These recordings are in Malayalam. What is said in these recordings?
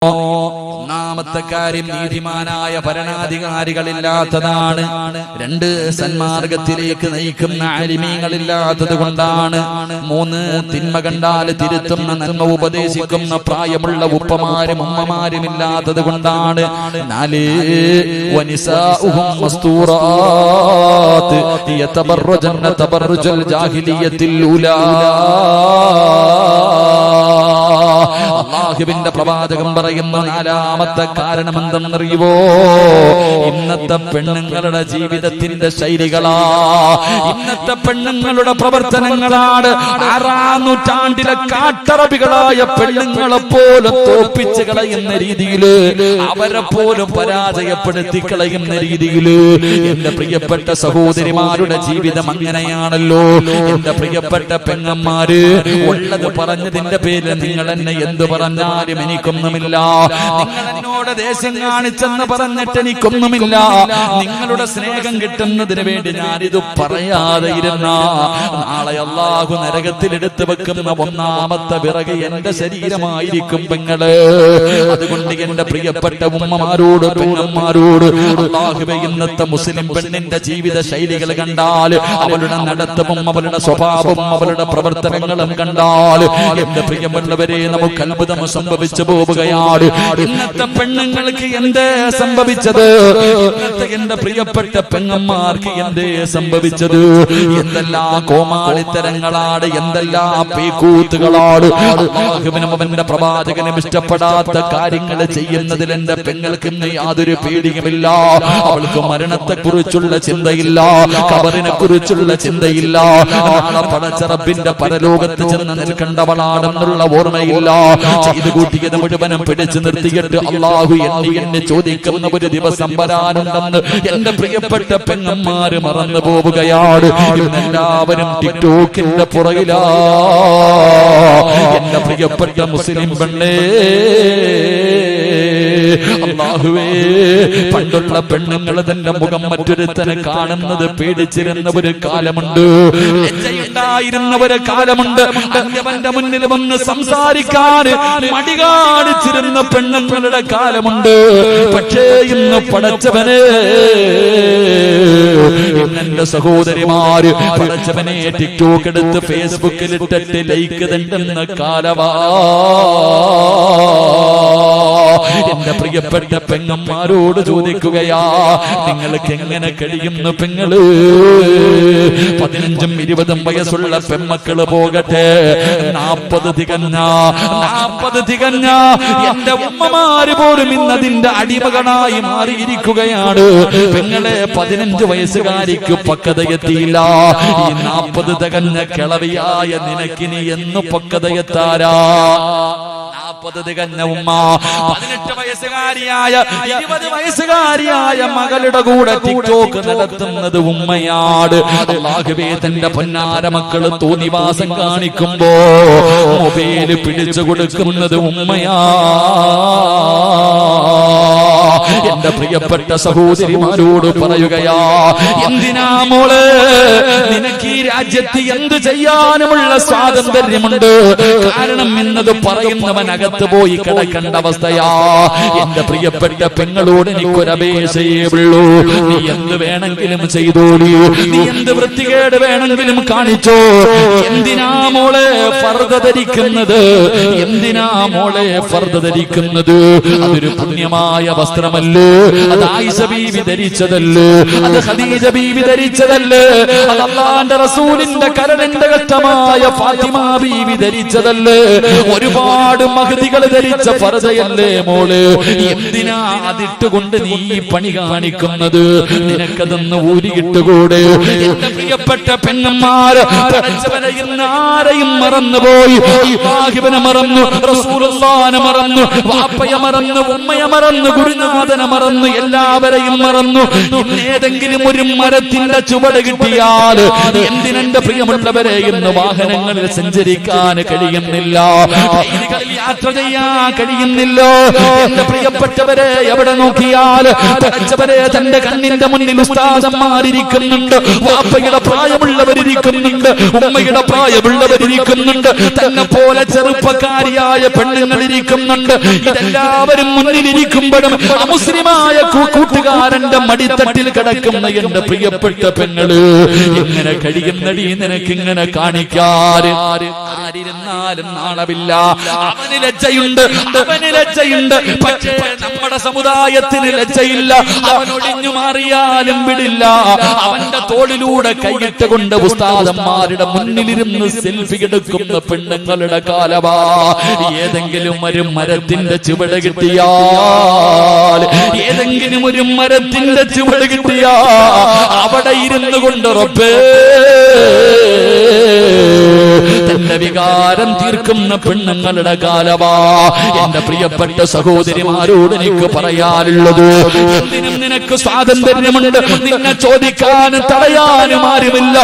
ഒന്നാമത്തെ കാര്യം നീതിമാനായ ഭരണാധികാരികളില്ലാത്തതാണ്. രണ്ട്, സന്മാർഗത്തിലേക്ക് നയിക്കുന്ന ആലിമീങ്ങളില്ലാത്തത് കൊണ്ടാണ്. മൂന്ന്, തിന്മ കണ്ടാൽ തിരുത്തുന്ന നന്മ ഉപദേശിക്കുന്ന പ്രായമുള്ള ഉപ്പമാരും ഉമ്മമാരും ഇല്ലാത്തത് കൊണ്ടാണ്. നാല്, വനിസാഉഹും മസ്തൂറാത്ത് യതബറജന തബറജൽ ജാഹിലിയത്തിൽ ഊലാ. അല്ലാഹുവിന്റെ പ്രവാചകൻ പറയുന്ന നാലാമത്തെ കാരണം എന്തെന്നറിയുവോ? ഇന്നത്തെ പെണ്ണുങ്ങളുടെ ജീവിതത്തിന്റെ ശൈലികളാ, ഇന്നത്തെ പെണ്ണുങ്ങളുടെ പ്രവർത്തനങ്ങളാണ്. 6-ാം നൂറ്റാണ്ടിലെ കാട്ടറബികളായ പെണ്ണുങ്ങളെ പോലും തോപ്പിച്ച് കളയുന്ന രീതിയില്, അവരെ പോലും പരാജയപ്പെടുത്തി കളയുന്ന രീതിയില് എന്റെ പ്രിയപ്പെട്ട സഹോദരിമാരുടെ ജീവിതം അങ്ങനെയാണല്ലോ. എന്റെ പ്രിയപ്പെട്ട പെങ്ങന്മാര്, ഉള്ളത് പറഞ്ഞതിന്റെ പേരിൽ നിങ്ങൾ എന്നെ എന്ത് പറഞ്ഞാലും എനിക്കൊന്നുമില്ല. നിങ്ങൾ എന്നോട് ദേശം കാണിച്ചെന്ന് പറഞ്ഞിട്ട് എനിക്കൊന്നുമില്ല. നിങ്ങളുടെ സ്നേഹം കിട്ടുന്നതിന് വേണ്ടി ഞാനിത് പറയാതെ ഇരുന്ന നാളെ അല്ലാഹു നരകത്തിൽ എടുത്തു വെക്കുന്ന ഒന്നാമത്തെ വിറക് എന്റെ ശരീരമായിരിക്കും പെങ്ങള്. അതുകൊണ്ട് എന്റെ പ്രിയപ്പെട്ട ഉമ്മമാരോട് പെങ്ങന്മാരോട്, അല്ലാഹുവേ, ഇന്നത്തെ മുസ്ലിം പെണ്ണിന്റെ ജീവിത ശൈലികൾ കണ്ടാൽ, അവളുടെ നടത്തവും അവളുടെ സ്വഭാവവും അവളുടെ പ്രവർത്തനങ്ങളും കണ്ടാൽ എന്റെ പ്രിയമുള്ളവരെ നമുക്ക് അത്ഭുതം സംഭവിച്ചു പോവുകയാണ്. ഇന്നത്തെ പെണ്ണുങ്ങൾക്ക് എന്തേ സംഭവിച്ചത്? ഇന്നത്തെ എന്റെ പ്രിയപ്പെട്ട പെങ്ങന്മാർക്ക് എന്തേ സംഭവിച്ചത്? എന്തെല്ലാം കോമാളിത്തരങ്ങളാണ്, എന്തെല്ലാം പേക്കൂത്തുകളാണ്. അല്ലാഹുവിനും അവന്റെ പ്രവാചകനും ഇഷ്ടപ്പെടാത്ത കാര്യങ്ങൾ ചെയ്യുന്നതിൽ എന്റെ പെങ്ങൾക്ക് യാതൊരു പേടിയുമില്ല. അവൾക്ക് മരണത്തെ കുറിച്ചുള്ള ചിന്തയില്ല, ഖബറിനെ കുറിച്ചുള്ള ചിന്തയില്ല, നാളെ പടച്ച റബ്ബിന്റെ പരലോകത്ത് ചെന്ന് നിൽക്കേണ്ടവളാണെന്നുള്ള ഓർമ്മയില്ല. ചെയ്തു കൂട്ടിയത് മുഴുവനും പിടിച്ചു നിർത്തിയിട്ട് അല്ലാഹു എണ്ണി ചോദിക്കുന്ന ഒരു ദിവസം വരാനുണ്ടെന്ന് എന്റെ പ്രിയപ്പെട്ട പെങ്ങന്മാര് മറന്നു പോവുകയാണ്. എല്ലാവരും ടിക്ടോക്കിന്റെ പുറകിലാ. എന്റെ പ്രിയപ്പെട്ട മുസ്ലിം പെണ്ണേ, അല്ലാഹുവേ, പണ്ടുള്ള പെണ്ണുങ്ങൾ തന്റെ മുഖം മറ്റൊരുത്തനെ കാണുന്നത് പേടിച്ചിരുന്ന ഒരു കാലമുണ്ട്, ലജ്ജയുണ്ടായിരുന്ന ഒരു കാലമുണ്ട്. അവന്റെ മുന്നിൽ വന്ന് സംസാരിക്കാൻ മടി കാണിച്ചിരുന്ന പെണ്ണുങ്ങളുടെ കാലമുണ്ട്. പക്ഷേ ഇന്ന് പടച്ചവനെ, എന്റെ സഹോദരിമാര് പടച്ചവനെ ടിക്ടോക്ക് എടുത്ത് ഫേസ്ബുക്കിൽ ഇട്ടിട്ട് ലൈക്ക് തണ്ടുന്ന കാലവാ. എന്റെ പ്രിയപ്പെട്ട പെങ്ങന്മാരോട് ചോദിക്കുകയാ, നിങ്ങൾക്ക് എങ്ങനെ കഴിയുന്നു പെങ്ങള്? 15ഉം 20ഉം വയസ്സുള്ള പെമ്മക്കള് പോകട്ടെ, 40 തികഞ്ഞ എന്റെ ഉമ്മമാര് പോലും ഇന്നതിന്റെ അടിമകളായി മാറിയിരിക്കുകയാണ്. പെങ്ങളെ, 15 വയസ്സുകാരിക്ക് പക്വതയെത്തിയില്ല. ഈ 40 തികഞ്ഞ കിളവിയായ നിനക്കിനി എന്ന് പക്വതയെത്താരാ? 40 തികഞ്ഞ ഉമ്മ 18 വയസ്സുകാരിയായ 20 വയസ്സുകാരിയായ മകളുടെ കൂടെ ടിക്ടോക്ക് നടത്തുന്നത് ഉമ്മയാണ്. അല്ലാഹുവേ, തന്റെ പൊന്നാര മക്കള് തോന്നിവാസം കാണിക്കുമ്പോ മൊബൈല് പിടിച്ചു കൊടുക്കുന്നത് ഉമ്മയാ. എന്റെ പ്രിയപ്പെട്ട സഹോദരിമാരോട് പറയുകയാ, എന്തിനാ മോള്, നിനക്ക് ഈ രാജ്യത്ത് എന്ത് ചെയ്യാനുമുള്ള സ്വാതന്ത്ര്യമുണ്ട്. കാരണം എന്നത് പറയുന്നവൻ അകത്ത് പോയി കിടക്കേണ്ട അവസ്ഥയാ. എന്റെ പ്രിയപ്പെട്ട പെങ്ങളോട് എനിക്കൊരപേക്ഷയേ ഉള്ളൂ, നീ എന്ത് വേണമെങ്കിലും ചെയ്തോളൂ, നീ എന്ത് വൃത്തികേട് വേണമെങ്കിലും കാണിച്ചോ. എന്തിനാ മോളെ ഫർദ ധരിക്കുന്നത്? എന്തിനാ മോളെ ഫർദ ധരിക്കുന്നത്? അതൊരു പുണ്യമായ വസ്ത്രമല്ലേ? അത് ആയിഷ ബീവി ധരിച്ചതല്ലേ? അത് ഖദീജ ബീവി ധരിച്ചതല്ലേ? അത് അല്ലാഹുവിന്റെ റസൂലിന്റെ കരളിന്റെ ഘട്ടമായ ഫാത്തിമ ബീവി ധരിച്ചതല്ലേ? ഒരുപാട് മഹദികൾ ധരിച്ച ഫർദയല്ലേ മോള്? എന്തിനാ അതിട്ടുകൊണ്ട് നീ പണി കാണിക്കുന്നത്? നിനക്കതൊന്ന് ഊരിയിട്ടുകൂടെ? എന്റെ പ്രിയപ്പെട്ട പെങ്ങന്മാര്, ഇന്ന് ആരെയും മറന്നുപോയി. അല്ലാഹുവിനെ മറന്നു, റസൂലുള്ളാഹിനെ മറന്നു, വാപ്പയെ മറന്നു, ഉമ്മയെ മറന്നു, ഗുരുനാഥനെ മറന്നു, എല്ലാവരെയും മറന്നു. ഏതെങ്കിലും ഒരു മരത്തിന്റെ ചുവട് കിട്ടിയാൽ എന്തിനെന്റെ പ്രിയമുള്ളവരെ ഇന്ന് വാഹനങ്ങളിൽ സഞ്ചരിക്കാൻ കഴിയുന്നില്ല, ട്രെയിനുകളിൽ യാത്ര ചെയ്യാൻ കഴിയുന്നില്ല. എന്റെ പ്രിയപ്പെട്ടവരെ എവിടെ നോക്കിയാൽ പഠിച്ചവരെ തന്റെ കണ്ണിന്റെ മുന്നിൽ ഉസ്താദന്മാരിയ്ക്കുന്നുണ്ട്, വാപ്പയുടെ പ്രായമുള്ളവരിയ്ക്കുന്നുണ്ട്, ഉമ്മയുടെ പ്രായമുള്ളവരിയ്ക്കുന്നുണ്ട്, തന്നെ പോലെ ചെറുപ്പക്കാരിയായ പെണ്ണുങ്ങളിരിക്കുന്നുണ്ട്. ഇതെല്ലാവരും മുന്നിലിരിക്കുമ്പോഴും അമുസ്ലിമായ കൂട്ടുകാരന്റെ മടിത്തട്ടിൽ കിടക്കുന്ന എന്റെ പ്രിയപ്പെട്ട പെങ്ങള് എങ്ങനെ കഴിയുന്നടി നിനക്കിങ്ങനെ കാണിക്കാറ്? ആരിരുന്നാലും നാണമില്ല. അവന് ലജ്ജയുണ്ട്, അവന് ലജ്ജയുണ്ട്. പക്ഷേ നമ്മുടെ സമുദായത്തിന് ലജ്ജയില്ല. അവനൊടിഞ്ഞു മാറിയാലും വിടില്ല. അവന്റെ തോളിലൂടെ കൈയിട്ട് കൊണ്ട് ഉസ്താദന്മാരുടെ മുന്നിലിരുന്ന് സെൽഫി എടുക്കുന്ന പെണ്ണുങ്ങളുടെ കാലമാ. ഏതെങ്കിലും ഒരു മരത്തിന്റെ ചുവട് കിട്ടിയാൽ, ഏതെങ്കിലും ഒരു മരത്തിന്റെ ചുവട് കിട്ടിയാ അവിടെ ഇരുന്നു കൊണ്ട് റബ്ബേ തന്റെ വികാരം തീർക്കുന്ന പെണ്ണുങ്ങളുടെ കാലമാ. എന്റെ പ്രിയപ്പെട്ട സഹോദരിമാരോട് എനിക്ക് പറയാനുള്ളത്, എന്തിനും നിനക്ക് സ്വാതന്ത്ര്യമുണ്ട്. നിന്നെ ചോദിക്കാനും തടയാനും ആരുമില്ല.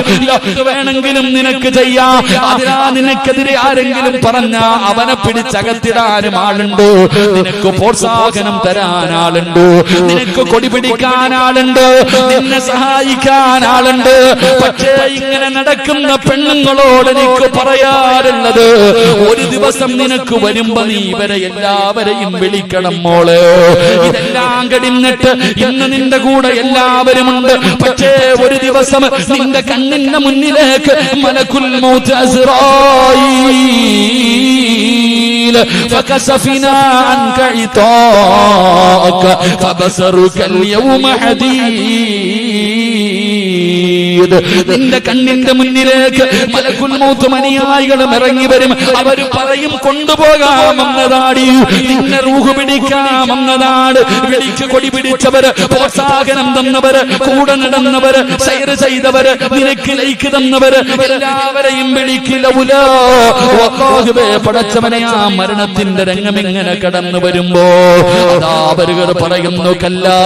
എന്ത് വേണമെങ്കിലും നിനക്ക് ചെയ്യാം. അതിനാ നിനക്കെതിരെ ആരെങ്കിലും പറഞ്ഞ അവനെ പിടിച്ചകത്തിടാനും ആളുണ്ട്. നിനക്ക് പ്രോത്സാഹനം തരാൻ ആളുണ്ട്, നിനക്ക് കൊടി പിടിക്കാൻ ആളുണ്ട്, നിന്നെ സഹായിക്കാൻ ആളുണ്ട്. പക്ഷേ ഇങ്ങനെ നടക്കുന്ന പെണ്ണുങ്ങളോട് എനിക്ക് പറയാറുള്ളത്, ഒരു ദിവസം നിനക്ക് വരുമ്പോ നീ ഇവരെ എല്ലാവരെയും വിളിക്കണം മോള്. ഇതെല്ലാം കഴിഞ്ഞിട്ട് ഇന്ന് നിന്റെ കൂടെ എല്ലാവരുമുണ്ട്. പക്ഷേ ഒരു ദിവസം നിന്റെ കണ്ണിന്റെ മുന്നിലേക്ക് മലക്കുൽ മൗത്ത് അസ്റായീൽ ഫകസഫിനാ അൻക ഇതാക ഫബസറുക അൽയൗമ ഹദീദ്. നിന്റെ കണ്ണിന്റെ മുന്നിലേക്ക് മലക്കുൽ മൗത്ത് അനുയായികളും ഇറങ്ങി വരും. അവർ പറയും കൊണ്ടുപോകാമെന്നതാടി, നിന്നെ റൂഹ് പിടിക്കാമെന്നതാണ്. വിളിച്ച് കൊടി പിടിച്ചവര്, പ്രോത്സാഹനം തന്നവര്, കൂടെ നടന്നവര്, സൈർ ചെയ്തവര്, നിനക്ക് ലൈക്ക് തന്നവര് എല്ലാവരെയും വിളിക്കില്ല. പടച്ചവനെ ആ മരണത്തിന്റെ രംഗം ഇങ്ങനെ കടന്നു വരുമ്പോ അതാ അവരുകൾ പറയുന്നു, കല്ലാ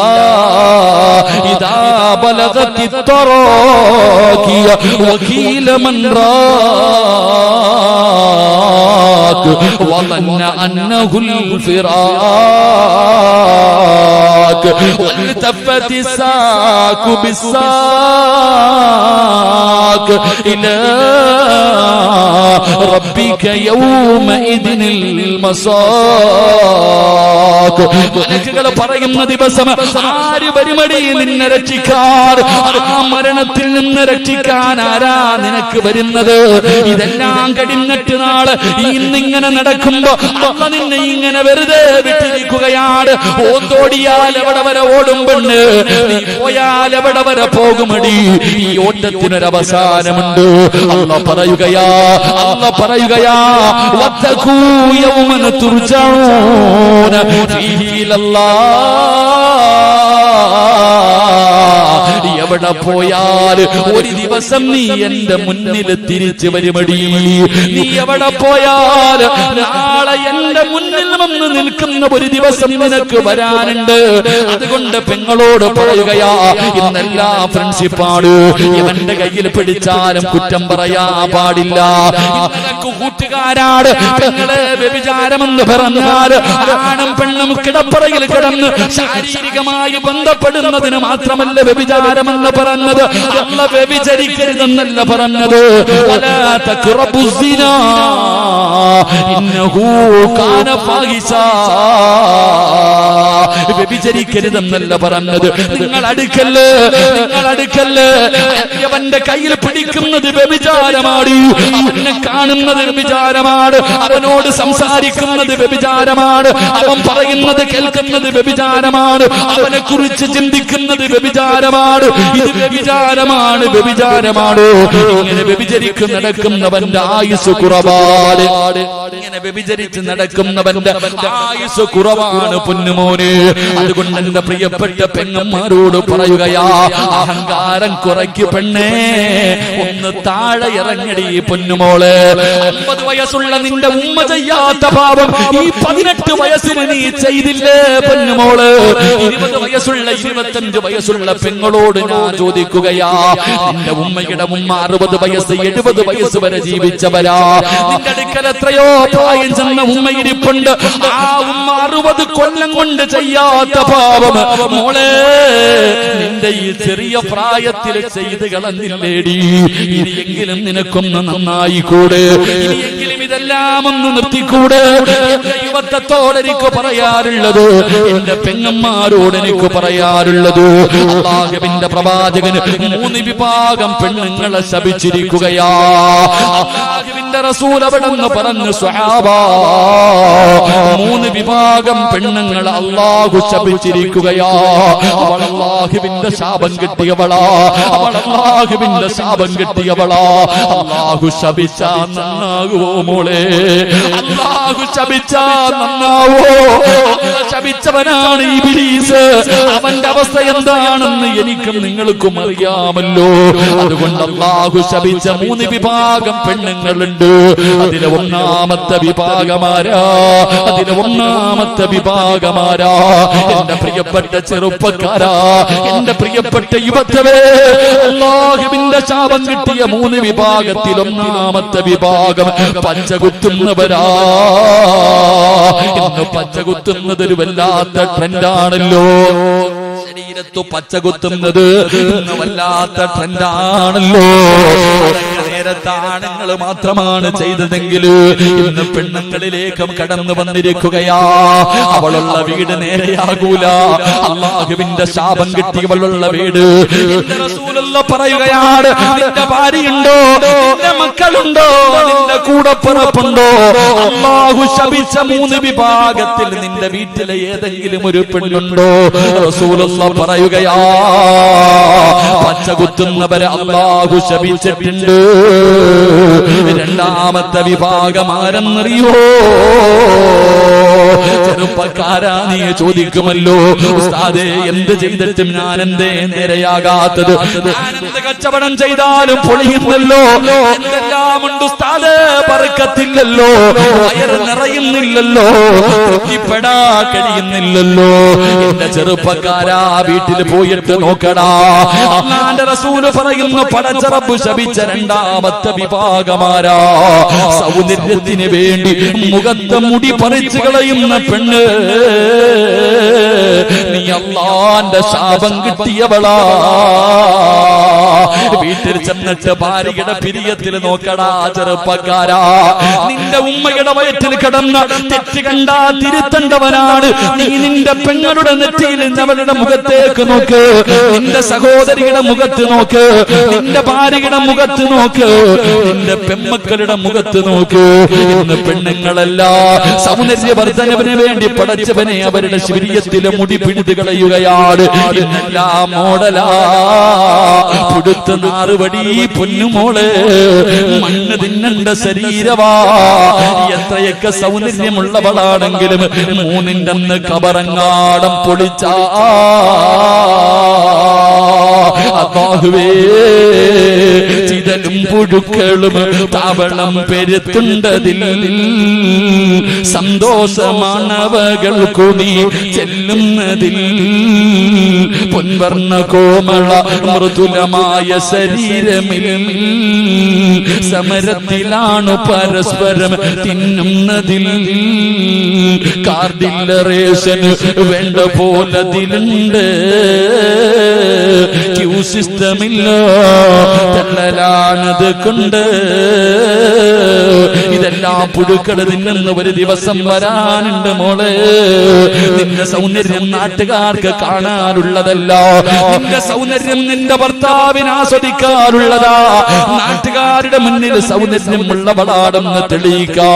ഇദാ ബലഗത്തി തറാഖിയ വകീല മൻ റാഖ വظن أنه الفراق والتفت الساق بالساق إلى ربك يومئذ المساق. മലക്കുകൾ പറയുന്ന ദിവസം ആര് വരുമടി നിന്നെ രക്ഷിക്കാൻ? ആ മരണത്തിൽ നിന്ന് രക്ഷിക്കാൻ ആരാ നിനക്ക് വരുന്നത്? ഇതെല്ലാം കഴിഞ്ഞിട്ട് നാളെ ഇന്നിങ്ങനെ നടക്കുമ്പോ അള്ള നിന്നെ ഇങ്ങനെ വെറുതെ വിട്ടിരിക്കുകയാണ്. ഓന്തോടിയാൽ എവിടെ വരെ ഓടും പെണ്ണ്, നീ പോയാൽ എവിടെ വരെ പോകുമടി? ഈ ഓട്ടത്തിനൊരവസാനമുണ്ട്. അള്ള പറയുകയാ, അള്ള പറയുകയാ, വത്തഖൂ യൗമൻ തുർജഊന ഫീഹി ഇലല്ലാഹ്. എവിടെ പോയാൽ ഒരു ദിവസം നീ എന്റെ മുന്നിൽ തിരിച്ചു വരുമടി. നീ എവിടെ പോയാൽ നാളെ എന്റെ മുന്നിൽ വന്ന് നിൽക്കുന്ന ഒരു ദിവസം നിനക്ക് വരാനുണ്ട്. അതുകൊണ്ട് പെങ്ങളോട് പറയുകയാ, ഇന്നെല്ലാ ഫ്രണ്ട്ഷിപ്പാണ്. ഇവന്റെ കയ്യിൽ പിടിച്ചാലും കുറ്റം പറയാ പാടില്ല. ഇന്നലക്ക് കൂട്ടുകാരാണ്. പെങ്ങളെ വ്യഭിചാരമെന്ന് പറഞ്ഞാൽ ആണും പെണ്ണും കിടപ്പറയിൽ കിടന്ന് ശാരീരികമായി ബന്ധപ്പെടുന്നതിന് മാത്രമല്ല വ്യഭിചാരമെന്ന് പറഞ്ഞത്. അല്ല വ്യഭിചരിക്കരുതെന്നല്ല പറഞ്ഞത്. വലാ തഖ്റബുസ്സിനാ ഇന്നഹു കാന ഫാഹിശാ. വ്യഭിചരിക്കരുതെന്നല്ല പറഞ്ഞത്. നിങ്ങൾ അടുക്കല്ല്, നിങ്ങൾ അടുക്കല്ല്. അവന്റെ കയ്യിൽ പിടിക്കുന്നത് വ്യഭിചാരമാണ്. അവനെ കാണുന്നത് വ്യഭിചാരമാണ്. അവനോട് സംസാരിക്കുന്നത് വ്യഭിചാരമാണ്. അവൻ പറയുന്നത് കേൾക്കുന്നത് വ്യഭിചാരമാണ്. അവനെ കുറിച്ച് ചിന്തിക്കുന്നത് വ്യഭിചാരമാണ്. ഇത് വ്യഭിചാരമാണ്, വ്യഭിചാരമാണ്. ഇങ്ങനെ വ്യഭിചരിക്ക് നടക്കുന്നവന്റെ ആയുസ് കുറവാണ്. ഇങ്ങനെ വ്യഭിചരിച്ച് നടക്കുന്നവന്റെ ആയുസ് കുറവാണ് പൊന്നുമോനെ. അതുകൊണ്ട് എന്റെ പ്രിയപ്പെട്ട പെങ്ങന്മാരോട് പറയുകയാ, അഹങ്കാരം കുറയ്ക്ക് പെണ്ണേ, ഒന്ന് താഴെ ഇറങ്ങടി പൊന്നുമോള്. 50 വയസ്സുള്ള നിന്റെ ഉമ്മ ചെയ്യാത്ത പാപം ഈ 18 വയസ്സിന് നീ ചെയ്തില്ലേ പൊന്നുമോള്? 20 വയസ്സുള്ള 25 വയസ്സുള്ള പെങ്ങളോട് ഞാൻ ചോദിക്കുകയാ, നിന്റെ ഉമ്മയുടെ ഉമ്മ 60 വയസ്സ് 70 വയസ്സ് വരെ ജീവിച്ചവരാ. നിന്റെ അടുക്കൽ എത്രയോ പ്രായം ചെന്ന ഉമ്മ ഇരിപ്പുണ്ട്. ആ ഉമ്മ 60 കൊല്ലം കൊണ്ട് ചെയ്യാത്ത പാപം മോളെ നിന്റെ ഈ ചെറിയ പ്രായത്തിൽ ചെയ്ത് കളഞ്ഞില്ലേടി. ഇനിയെങ്കിലും നിനക്കൊന്ന് നന്നായിക്കൂടെ? ഇനിയെങ്കിലും ഇതെല്ലാം ഒന്ന് നിർത്തിക്കൂടെ? എന്റെ യുവത്വത്തോട് എനിക്ക് പറയാറുള്ളത്, എന്റെ പെങ്ങന്മാരോട് എനിക്ക് പറയാറുള്ളത്, അല്ലാഹുവിന്റെ പ്രവാചകന് 3 വിഭാഗം പെണ്ണുങ്ങളെ ശപിച്ചിരിക്കുകയാ. അല്ലാഹുവിന്റെ റസൂൽ അവിടെന്ന് പറഞ്ഞു, സ്വഹാബാ 3 വിഭാഗം പെണ്ണുങ്ങളെ അല്ലാഹു ശപിച്ചിരിക്കുകയാ. അവൾ അല്ലാഹുവിന്റെ ശാപം കിട്ടിയവളാ, അവൾ അല്ലാഹുവിന്റെ ശാപം കിട്ടിയവളാ. അല്ലാഹു ശപിച്ചാ നന്നാകുവോ മോളെ? അല്ലാഹു ശപിച്ചാ നന്നാവോ? ശപിച്ചവനാണ് ഇബ്ലീസ്. അവന്റെ അവസ്ഥ എന്താണെന്ന് എനിക്കും നിങ്ങൾക്കും അറിയാമല്ലോ. അതുകൊണ്ട് അല്ലാഹു ശപിച്ച 3 വിഭാഗം പെണ്ണുങ്ങളുണ്ട്. അതിലെ ഒന്നാമത്തെ വിഭാഗമാരാ? എന്റെ പ്രിയപ്പെട്ട ചെറുപ്പക്കാരാ, എന്റെ പ്രിയപ്പെട്ട യുവത്വേ, അല്ലാഹുവിന്റെ ശാപം കിട്ടിയ 3 വിഭാഗത്തിൽ ഒന്നാമത്തെ വിഭാഗം പച്ചകുത്തുന്നവരാ. ഇന്ന് പച്ചകുത്തുന്നത് ഒരു വല്ലാത്ത ട്രെൻഡാണല്ലോ. ശരീരത്തു പച്ചകുത്തുന്നത് ഇന്ന് വല്ലാത്ത ട്രെൻഡാണല്ലോ. നേരത്തെ ആണുങ്ങൾ മാത്രമാണ് ചെയ്തതെങ്കിൽ ഇന്ന് പെണ്ണുങ്ങളിലേക്കും കടന്നു വന്നിരിക്കുകയാ. അവളുള്ള വീട് നേരെയാകൂല. അല്ലാഹുവിന്റെ ശാപം കിട്ടിയവളുള്ള വീട്. റസൂലുള്ളാഹി പറയുകയാണ്, നിന്റെ ഭാര്യയുണ്ടോ, നിന്റെ മക്കളുണ്ടോ, നിന്റെ കൂടപ്പിറപ്പുണ്ടോ, അല്ലാഹു ശപിച്ച 3 വിഭാഗത്തിൽ നിന്റെ വീട്ടിലെ ഏതെങ്കിലും ഒരു പെണ്ണുണ്ടോ? റസൂലുള്ളാഹി പറയുകയാ, പച്ചകുത്തുന്നവരെ അല്ലാഹു ശപിച്ചിട്ടുണ്ട്. രണ്ടാമത്തെ വിഭാഗം ആരെന്നറിയോ? ചെറുപ്പക്കാരാ, നീ ചോദിക്കുമല്ലോ, ഉസ്താദേ എന്ത് ചെയ്തിട്ടും ഞാൻ എന്തേ നേരെയാകാത്തത്? ഞാനെന്ത് കച്ചവടം ചെയ്താലും പൊളിയുന്നല്ലോ, എന്തെല്ലാം ഉണ്ട് ഉസ്താദേ, ബർക്കത്തില്ലല്ലോ, വയറ് നിറയുന്നില്ലല്ലോ, തൃപ്തിപ്പെടാ കഴിയുന്നില്ലല്ലോ. എന്റെ ചെറുപ്പക്കാരാ, വീട്ടിൽ പോയിട്ട് നോക്കടാ. അല്ലാഹുവിന്റെ റസൂൽ പറയുന്നു, പടച്ച റബ്ബ് ശപിച്ച രണ്ടാമത്തെ വിഭാഗമാരാ? സൗന്ദര്യത്തിന് വേണ്ടി മുഖത്തെ മുടി പറിച്ചു കളയുന്ന പെണ്ണ്. നീ അല്ലാഹുവിന്റെ ശാപം കിട്ടിയവളാ. വീട്ടിൽ ചെന്നിട്ട് ഭാര്യയുടെ പിരിയത്തിൽ നോക്കടാ ചെറുപ്പക്കാരാ. നിന്റെ ഉമ്മയുടെ വയറ്റിൽ കിടന്ന തെറ്റ് കണ്ടാ തിരുത്തേണ്ടവനാണ് നീ. നിന്റെ പെങ്ങളുടെ നെറ്റിയിൽ അവരുടെ മുഖത്തേക്ക് നോക്ക്, നിന്റെ സഹോദരിയുടെ മുഖത്ത് നോക്ക്, നിന്റെ ഭാര്യയുടെ മുഖത്ത് നോക്ക്, നിന്റെ പെമ്മക്കളുടെ മുഖത്ത് നോക്ക്. ഇന്ന് പെണ്ണുങ്ങളല്ല സൗന്ദര്യവർദ്ധനവിന് വേണ്ടി പടച്ചവനെ അവരുടെ ശരീരത്തിലെ മുടി പിടിത് കളയുകയാണ്. ഇന്നെല്ലാം മോഡലാ, പുടുത്ത നാറുപടി പൊന്നുമോള്, മണ്ണ് തിന്നണ്ട ശരീരവാ. എത്രയൊക്കെ സൗന്ദര്യമുള്ളവളാണെങ്കിലും 3ന്റെ അന്ന് കബറങ്ങാടം പൊളിച്ചാ അല്ലാഹുവേ, ചിതലും പുഴുക്കളും താവളം പെരുത്തുണ്ടതിൽ സന്തോഷമാണവകൾക്കു നീ ചെല്ലുന്നതിൽ. പൊൻവർണ്ണ കോമള മൃദുലമായ ശരീരമിൽ സമരത്തിലാണു പരസ്പരം തിന്നുന്നതിൽ. കാർഡില്ലറേഷന് വേണ്ട പോലതിലുണ്ട്, ക്യൂ സിസ്റ്റമില്ല, തള്ളലാണത് കൊണ്ട്. ഇതെല്ലാം പുഴുക്കൾ തിന്നുന്ന ഒരു ദിവസം വരാനുണ്ട് മോളെ. നിന്റെ സൗന്ദര്യം നാട്ടുകാർക്ക് കാണാനുള്ളതല്ല, നിന്റെ സൗന്ദര്യം നിന്റെ ഭർത്താവിന് ആസ്വദിക്കാനുള്ളതാ. നാട്ടുകാരുടെ മുന്നിൽ സൗന്ദര്യമുള്ളവളാണെന്ന് തെളിയിക്കാ.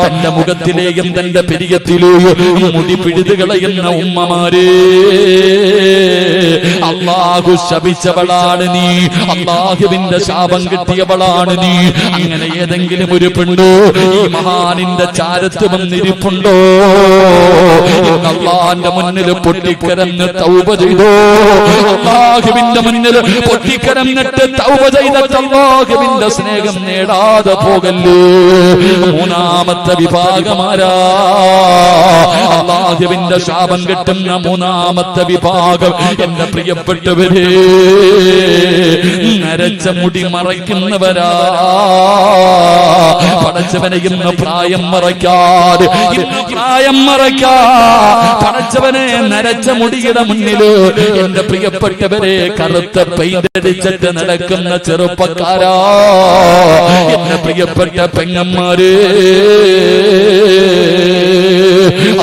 തന്റെ മുഖത്തിലെയും തന്റെ പെരിയത്തിലെയും മുടി പിഴുതു കളയുന്ന ഉമ്മമാരെ, അല്ലാഹു ശപിച്ചവളാണ് നീ, അല്ലാഹുവിന്റെ ശാപം കിട്ടിയവളാണ് നീ. അങ്ങനെ ഏതെങ്കിലും ഒരു പെണ്ണോ ഈ മഹാനിന്റെ ചാരത്ത് വന്നിരിപ്പുണ്ടോ? അള്ളാന്റെ മുന്നിൽ പൊട്ടിക്കരഞ്ഞ് തൗബ ചെയ്തോ, അള്ളാഹുവിന്റെ മുന്നിൽ പൊട്ടിക്കരഞ്ഞിട്ട് തൗബ ചെയ്തിട്ട് അള്ളാഹുവിന്റെ സ്നേഹം നേടാതെ പോകല്ലേ. മൂന്നാമത്തെ വിഭാഗമാരാ? അള്ളാഹുവിന്റെ ശാപം കിട്ടുന്ന മൂന്നാമത്തെ വിഭാഗം എന്റെ പ്രിയപ്പെട്ടവരെ, നരച്ച മുടി മറയ്ക്കുന്നവരാ. പടച്ചവനെ ഇന്ന് പ്രായം മറയ്ക്കാതെ, ഇന്ന് പ്രായം മറയ്ക്കാ പടച്ചവനെ നരച്ച മുടിയുടെ മുന്നില് എന്റെ പ്രിയപ്പെട്ടവരെ കറുത്ത പെയിന്റടിച്ചിട്ട് നടക്കുന്ന ചെറുപ്പക്കാരാ, എന്റെ പ്രിയപ്പെട്ട പെങ്ങന്മാര്,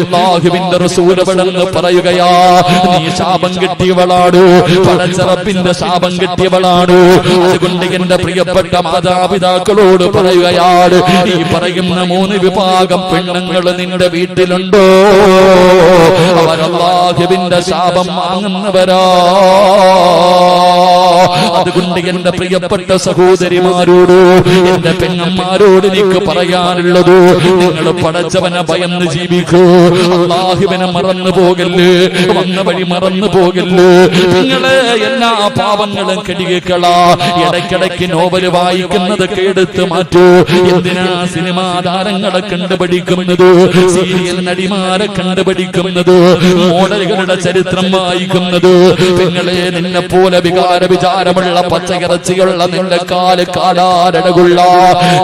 അല്ലാഹുവിന്റെ റസൂൽ അവിടെന്ന് പറയുകയാ, നീ ശാപം കിട്ടിയവളാണ്, പടച്ച റബ്ബിന്റെ ശാപം കിട്ടിയവളാണ്. അതുകൊണ്ട് എന്റെ പ്രിയപ്പെട്ട മാതാപിതാക്കളോട് പറയുകയാണ്, ഈ പറയുന്ന മൂന്ന് വിഭാഗം പെണ്ണുങ്ങൾ നിന്റെ വീട്ടിലുണ്ടോ? അവർ അല്ലാഹുവിന്റെ ശാപം വാങ്ങുന്നവരാ. അതുകൊണ്ട് എന്റെ പ്രിയപ്പെട്ട സഹോദരിമാരോട്, എന്റെ പെങ്ങന്മാരോട് എനിക്ക് പറയാനുള്ളത്, നിങ്ങൾ പടച്ചവനെ ഭയന്ന് ജീവിക്കൂ, അല്ലാഹുവിനെ മറന്നു പോകല്ലേ, വന്ന വഴി മറന്നു പോകല്ലേ. നിങ്ങളെ എല്ലാ പാപങ്ങളും കെടികളാ. ഇടയ്ക്കിടയ്ക്ക് നോവൽ വായിക്കുന്നതൊക്കെ എടുത്ത് മാറ്റൂ. എന്തിനാ സിനിമാ താരങ്ങളെ കണ്ടുപിടിക്കുന്നത്, സീരിയൽ നടിമാരെ കണ്ടുപിടിക്കുന്നത്, മോഡലുകളുടെ ചരിത്രം വായിക്കുന്നത്? നിങ്ങളെ നിന്നെ പോലെ വിചാരമുള്ള പച്ചയിറച്ചിയുള്ള നിന്റെ കാല് കാലാരടകുള്ള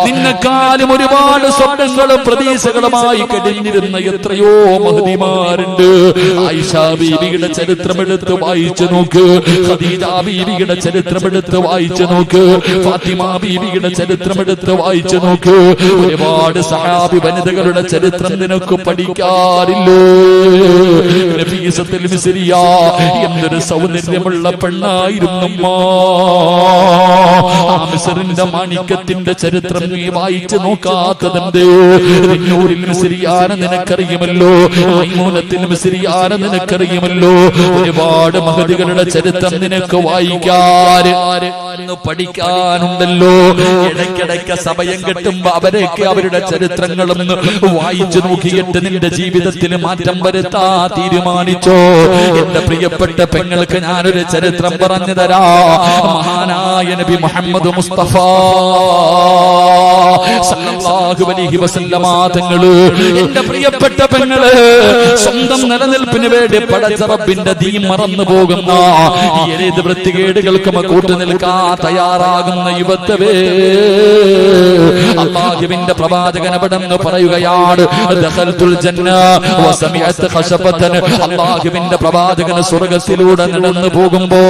നിന്നെക്കാലും ഒരുപാട് സ്വപ്നങ്ങളും പ്രതീക്ഷകളുമായി കഴിഞ്ഞിരുന്ന എത്രയോ മഹദിമാരുണ്ട്. ആയിഷ ബീവിയുടെ ചരിത്രമെടുത്ത് വായിച്ചു നോക്ക്, ഖദീജ ബീവിയുടെ ചരിത്രമെടുത്ത് വായിച്ചു നോക്ക്, ഫാത്തിമ ബീവിയുടെ ചരിത്രമെടുത്ത് വായിച്ചു നോക്ക്. ഒരുപാട് സഹാബി വനിതകളുടെ ചരിത്രം നിനക്ക് പഠിക്കാറില്ലേ? നഫീസത്തുൽ മിസ്രിയ എന്തൊരു സൗന്ദര്യമുള്ള പെണ്ണായിരുന്നു. ആ മിസ്റിന്റെ മാണിക്യത്തിന്റെ ചരിത്രം നീ വായിച്ചു നോക്കാത്തതെന്തേ? റിന്നൂറിൽ മിസ്രിയാനെ നിനക്കറിയുമല്ലോ, മൈമൂനത്തിൽ മിസ്രിയാനെ നിനക്കറിയുമല്ലോ. ഒരുപാട് മഹദികളുടെ ചരിത്രം നിനക്ക് പഠിക്കാനുണ്ടല്ലോ. ഇടയ്ക്കിടയ്ക്ക് സമയം കിട്ടുമ്പോ അവരൊക്കെ അവരുടെ ചരിത്രങ്ങളൊന്ന് വായിച്ചു നോക്കിയിട്ട് നിന്റെ ജീവിതത്തിൽ മാറ്റം വരുത്താ തീരുമാനിച്ചോ? എന്റെ പ്രിയപ്പെട്ട പെങ്ങൾക്ക് ഞാനൊരു ചരിത്രം പറഞ്ഞു തരാ. മഹാനായ നബി മുഹമ്മദ് മുസ്തഫ സല്ലല്ലാഹു അലൈഹി വസല്ലമ തങ്ങള്, എന്റെ പ്രിയപ്പെട്ട പെങ്ങള്, സ്വന്തം നിലനിൽപ്പിന് വേണ്ടി പടച്ച റബ്ബിന്റെ ദീൻ മറന്നു പോകുന്ന ഏത് വൃത്തികേടുകൾക്കും കൂട്ടു നിൽക്കാൻ തയ്യാറാകുന്ന യുവത്വേ, അല്ലാഹുവിന്റെ പ്രവാചകൻ അവിടെന്ന് പറയുകയാണ്, ദഖൽതുൽ ജന്ന വസമിഅത് ഖശബതൻ. അല്ലാഹുവിന്റെ പ്രവാചകൻ സ്വർഗ്ഗത്തിലൂടെ നടന്നു പോകുമ്പോ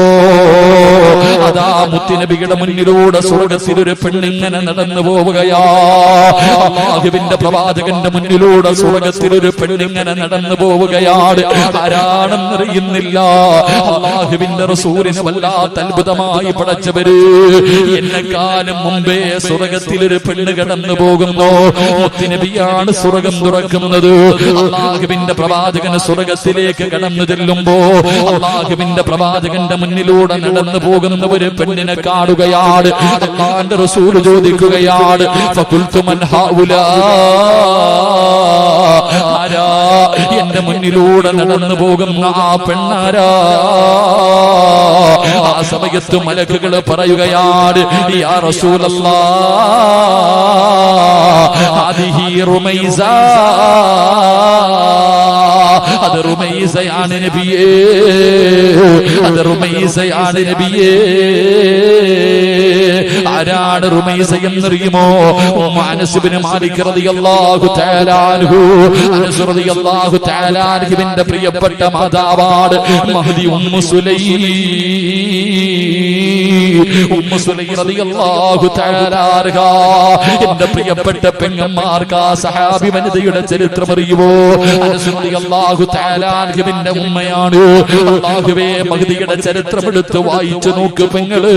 അതാ മുത്തുനബിയുടെ മുന്നിലൂടെ സ്വർഗ്ഗത്തിൽ ഒരു പെണ്ണിങ്ങനെ നടന്നു പോവുകയാ. അല്ലാഹുവിന്റെ പ്രവാചകന്റെ മുന്നിലൂടെ സ്വർഗ്ഗത്തിൽ ഒരു പെണ്ണിങ്ങനെ നടന്നു പോവുകയാണ്. ആരാണെന്നറിയുന്നില്ല. അല്ലാഹുവിന്റെ റസൂലിനെ വല്ലാത്ത അത്ഭുതമായി പടച്ചവര്, എന്നെക്കാലം മുമ്പേ സ്വർഗ്ഗത്തിൽ ഒരു പെണ്ണ് കടന്നു പോകുന്നു. മുത്തുനബിയാണ് സ്വർഗ്ഗം തുറക്കുന്നത്. അല്ലാഹുവിന്റെ പ്രവാചകൻ സ്വർഗ്ഗത്തിലേക്ക് കടന്നു ചെല്ലുമ്പോ അല്ലാഹുവിന്റെ പ്രവാചകന്റെ മുന്നിലൂടെ നടന്നു പോകുന്ന ഒരു പെണ്ണിനെ കാണുകയാണ്. അല്ലാഹുവിന്റെ റസൂൽ ചോദിക്കുകയാണ്, ഫഖുൽതു മൻ ഹൗലാ, ആരാ എന്റെ മുന്നിലൂടെ നടന്നു പോകുന്ന ആ പെണ്ണാരാ? ആ സമയത്ത് മലക്കുകൾ പറയുകയാണ്, യാ റസൂലല്ലാഹ് ഹാദിഹി റുമൈസ, അത് റുമൈസയാണ് നബിയേ, അത് റുമൈസയാണ് നബിയേ. ആരാണ് റുമൈസ എന്നറിയുമോ? അനസ് ഇബ്നു മാലിക് റളിയല്ലാഹു തആല അൻഹു, അനസ് റളിയല്ലാഹു തആല അൻഹുവിന്റെ പ്രിയപ്പെട്ട മാതാവാണ് മഹ്ദി ഉമ്മു സുലൈം. ഉമ്മു സുലൈം റളിയല്ലാഹു തആല അൻഹ, എന്റെ പ്രിയപ്പെട്ട പെങ്ങന്മാർക്ക് ആ സഹാബി വനിതയുടെ ചരിത്രം അറിയുമോ? അനസ് റളിയല്ലാഹു തആല അൻഹുവിന്റെ ഉമ്മയാണ്. അല്ലാഹുവേ, മഹ്ദിയുടെ ചരിത്രം എടുത്ത് വായിച്ചു നോക്ക് പെങ്ങള്.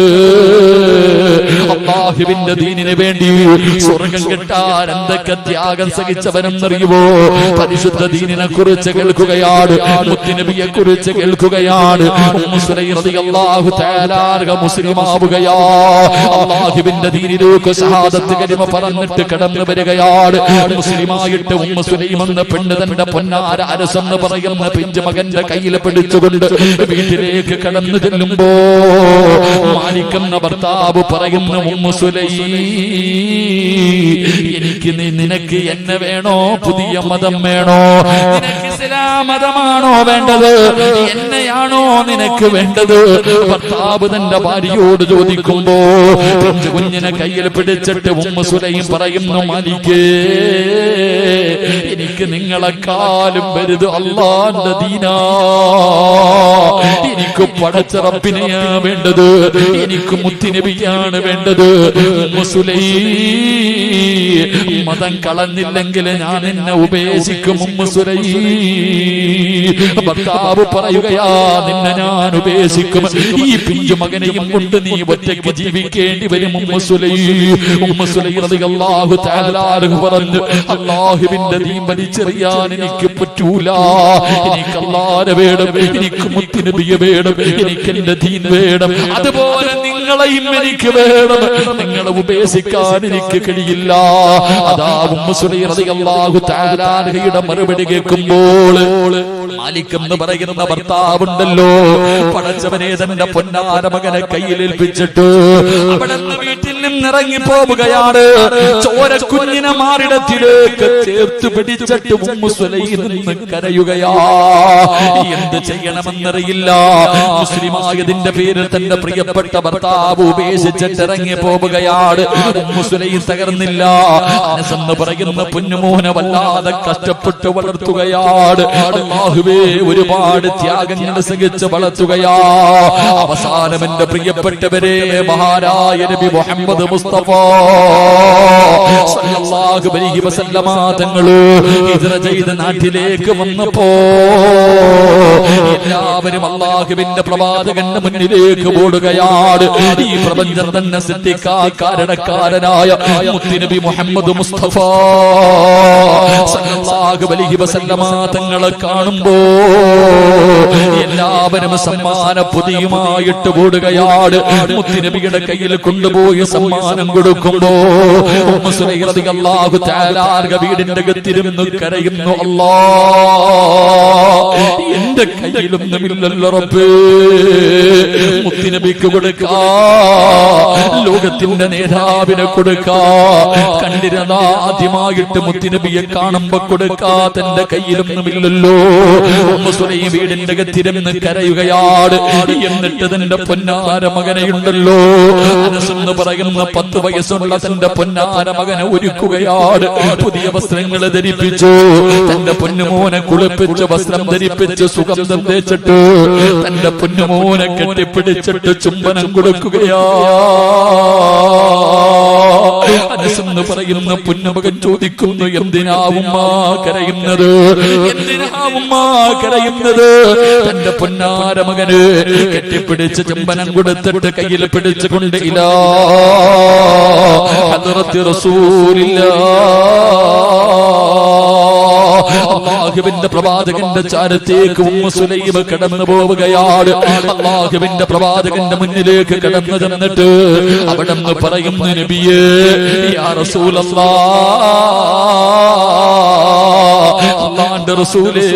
അല്ലാഹുവിന്റെ ദീനിന് വേണ്ടി സ്വർഗം കിട്ടാൻ എന്തൊക്കെ ത്യാഗം സഹിച്ചവനെന്നറിയുമോ? പരിശുദ്ധ ദീനിനെ കുറിച്ച് കേൾക്കുകയാണ്, മുത്തുനബിയെ കുറിച്ച് കേൾക്കുകയാണ്. ഉമ്മു സുലൈം റളിയല്ലാഹു തആല മുസ്ലിമാവുകയാ. അല്ലാഹുവിന്റെ ദീനിലേക്ക് ഷഹാദത്ത് കലിമ പറഞ്ഞിട്ട് കടന്നു വരികയാണ്. മുസ്ലിമായിട്ട് ഉമ്മു സുലൈം എന്ന പെണ്ണ് തന്റെ പൊന്നാര അനസ് എന്ന് പറയുന്ന പിഞ്ചു മകന്റെ കയ്യിൽ പിടിച്ചുകൊണ്ട് വീട്ടിലേക്ക് കടന്നു ചെല്ലുമ്പോ മാലിക് എന്ന ഭർത്താവ് പറയുന്ന ഉമ്മു സുലൈം, എനിക്ക് നിനക്ക് എന്നെ വേണോ, പുതിയ മതം വേണോ? നിനക്ക് ഇസ്ലാം മതമാണോ വേണ്ടത്, എന്നെയാണോ നിനക്ക് വേണ്ടത്? ഭർത്താവ് തന്റെ ഭാര്യയോട് ചോദിക്കുമ്പോ പിഞ്ചു കുഞ്ഞിനെ കയ്യിൽ പിടിച്ചിട്ട് ഉമ്മു സുലൈം പറയുന്നു, മാലിക്കേ, എനിക്ക് നിങ്ങളെക്കാളും വലുത് അല്ലാഹുവിന്റെ ദീനാ. എനിക്ക് പടച്ച റബ്ബിനെയാ വേണ്ടത്, എനിക്ക് മുത്തുനബിയാണ് വേണ്ടത്. ഉമ്മു സുലൈം, മതം കളഞ്ഞില്ലെങ്കിൽ ഞാൻ എന്നെ ഉപേക്ഷിക്കും. ഉമ്മു സുലൈം, ഭർത്താവ് പറയുകയാ, നിന്നെ ഞാൻ ഉപേക്ഷിക്കും, ഈ പിഞ്ചു മകനെയും കൊണ്ട് നീ ഒറ്റയ്ക്ക് ജീവിക്കേണ്ടി വരും. ഉമ്മു സുലൈം റളിയല്ലാഹു തആല പറഞ്ഞു, അല്ലാഹുവിന്റെ ദീൻ വലിച്ചെറിയാൻ എനിക്ക് പറ്റൂല. എനിക്ക് അല്ലാഹുവിനെ വേണം, എനിക്ക് മുത്തുനബിയെ വേണം, എനിക്ക് എന്റെ ദീൻ വേണം. അതുപോലെ നിങ്ങളെയും എനിക്ക് വേണം, നിങ്ങളെ ഉപേക്ഷിക്കാൻ എനിക്ക് കഴിയില്ല. അതാ ഉമ്മു സുലൈം റളിയല്ലാഹു തആലയുടെ മറുപടി കേൾക്കുമ്പോൾ മാലിക് എന്ന് പറയുന്ന ഭർത്താവുണ്ടല്ലോ, പടച്ചവനെ തന്റെ പൊന്നാര മകനെ കയ്യിലേൽപ്പിച്ചിട്ട് അവിടെ വീട്ടിൽ നിന്നിറങ്ങി പോവുകയാണ്. ചോര കുഞ്ഞിനെ മാറിടത്തിലേക്ക് ചേർത്ത് പിടിച്ചിട്ട് ഉമ്മു സുലൈം നിന്ന് കരയുകയാ. എന്ത് ചെയ്യണമെന്നറിയില്ല. മുസ്ലിമായതിന്റെ പേരിൽ തന്റെ പ്രിയപ്പെട്ട ഭർത്താവ് ഉപേക്ഷിച്ചിട്ട് ഇറങ്ങി പോവുകയാണ്. Ummu Sulaim തകർന്നില്ല. അനസ് എന്ന് പറയുന്ന പൊന്നുമോനെ വല്ലാതെ കഷ്ടപ്പെട്ട് വളർത്തുകയാണ്. അല്ലാഹുവേ, ഒരുപാട് ത്യാഗങ്ങൾ സഹിച്ച് വളർത്തുകയാ. അവസാനം എന്റെ പ്രിയപ്പെട്ടവരെ, മഹാനായ നബി മുഹമ്മദ് മുസ്തഫ സല്ലല്ലാഹു അലൈഹി വസല്ലമ തങ്ങൾ ഹിജ്റ ചെയ്ത നാട്ടിലേക്ക് വന്നപ്പോ എല്ലാവരും അല്ലാഹുവിന്റെ പ്രവാചകന്റെ മുന്നിലേക്ക് ഓടുകയാണ്. ഈ പ്രപഞ്ചം തന്നെ സൃഷ്ടിക്കാൻ കാരണക്കാരനായ മുത്തുനബി മുഹമ്മദ് മുസ്തഫ സല്ലല്ലാഹു അലൈഹി വസല്ലമ തങ്ങളെ കാണുമ്പോ എല്ലാവരും സമ്മാന പൊതിയുമായിട്ട് ഓടുകയാണ്. മുത്തുനബിയുടെ കയ്യിൽ കൊണ്ടുപോയി സമ്മാനം കൊടുക്കുമ്പോ ഉമ്മു സുലൈം റളിയല്ലാഹു തആല വീടിന്റെ അകത്തിരുന്ന് കരയുന്നു, അല്ലാഹ്, എന്റെ കയ്യിലൊന്നുമില്ലല്ലോ റബ്ബേ, മുത്തുനബിക്ക് കൊടുക്കാ, ലോകത്തിന്റെ നേതാവിനെ കൊടുക്കാ. കണ്ടിരുന്ന ആദ്യമായിട്ട് മുത്തുനബിയെ കാണുമ്പോ കൊടുക്കാ, തന്റെ കയ്യിലൊന്നുമില്ലല്ലോ. ഉമ്മു സുലൈം വീടിന്റെ അകത്തിരുന്ന് കരയുകയാണ്. എന്നിട്ട് തന്റെ പൊന്നാര മകനെയുണ്ടല്ലോ, അനസ് എന്ന് പറയുന്ന 10 വയസ്സുള്ള തന്റെ പൊന്നാര മകനെ ഒരുക്കുകയാണ്. പുതിയ വസ്ത്രങ്ങൾ ധരിപ്പിച്ചു, തന്റെ പൊന്നുമോനെ കുളിപ്പിച്ച് വസ്ത്രം ധരിപ്പിച്ച് സുഗന്ധം തേച്ചിട്ട് തന്റെ പൊന്നുമോനെ കെട്ടിപ്പിടിച്ചിട്ട് ചുംബനം കൊടുക്കുകയാ. അനസ് എന്ന് പറയുന്ന പൊന്നുമകൻ ചോദിക്കുന്നു, എന്തിനാവുമ്മ കരയുന്നത്, എന്തിനാവുമ്മ കരയുന്നത്? തന്റെ പൊന്നാര മകന് കെട്ടിപ്പിടിച്ച് ചുംബനം കൊടുത്തിട്ട് കയ്യിൽ പിടിച്ചുകൊണ്ട് ഇലാ ഹദ്റത്തി റസൂലില്ലാഹ്, അല്ലാഹുവിന്റെ പ്രവാചകന്റെ ചാരത്തേക്ക് ഉമ്മു സുലൈം കടന്നു പോവുകയാണ്. അല്ലാഹുവിന്റെ പ്രവാചകന്റെ മുന്നിലേക്ക് കടന്നു ചെന്നിട്ട് അവിടെ നിന്ന് പറയുന്നു, നബിയേ, യാ റസൂലല്ലാഹ്, അല്ലാഹുവിന്റെ റസൂലേ,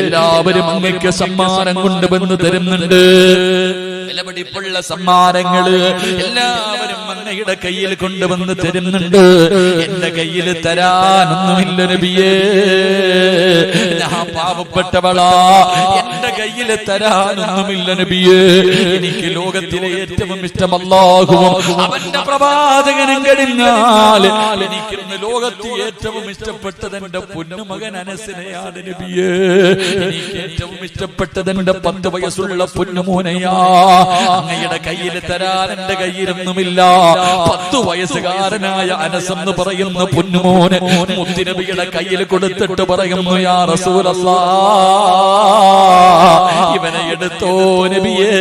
എല്ലാവരും അങ്ങേക്ക് സമ്മാനം കൊണ്ടുവന്ന് തരുന്നുണ്ട്, വിലപിടിപ്പുള്ള സമ്മാനങ്ങള് എല്ലാവരും അങ്ങയുടെ കയ്യിൽ കൊണ്ടുവന്ന് തരുന്നുണ്ട്. എന്റെ കയ്യിൽ തരാനൊന്നുമില്ല നബിയേ, ഞാൻ പാവപ്പെട്ടവളാ, എന്റെ കയ്യിൽ തരാനൊന്നുമില്ല നബിയേ. എനിക്ക് ലോകത്തിലെ ഏറ്റവും ഇഷ്ടം അല്ലാഹുവും അവന്റെ പ്രവാചകനും കഴിഞ്ഞാൽ എനിക്കിന്ന് ലോകത്തിൽ ഏറ്റവും ഇഷ്ടപ്പെട്ടത് എന്റെ പൊന്നുമകൻ അനസിനെയാണ് നബിയേ. എനിക്ക് ഏറ്റവും ഇഷ്ടപ്പെട്ടത് എന്റെ 10 വയസ്സുള്ള പൊന്നുമോനെയാ. അങ്ങയുടെ കയ്യിൽ തരാൻ എന്റെ കയ്യിലൊന്നുമില്ല. 10 വയസ്സുകാരനായ അനസ് എന്ന് പറയുന്ന പൊന്നുമോനെ മുത്തുനബിയുടെ കയ്യിൽ കൊടുത്തിട്ട് പറയുന്നു, യാ റസൂലല്ലാഹ്, ഇവനെ എടുത്തോ നബിയേ,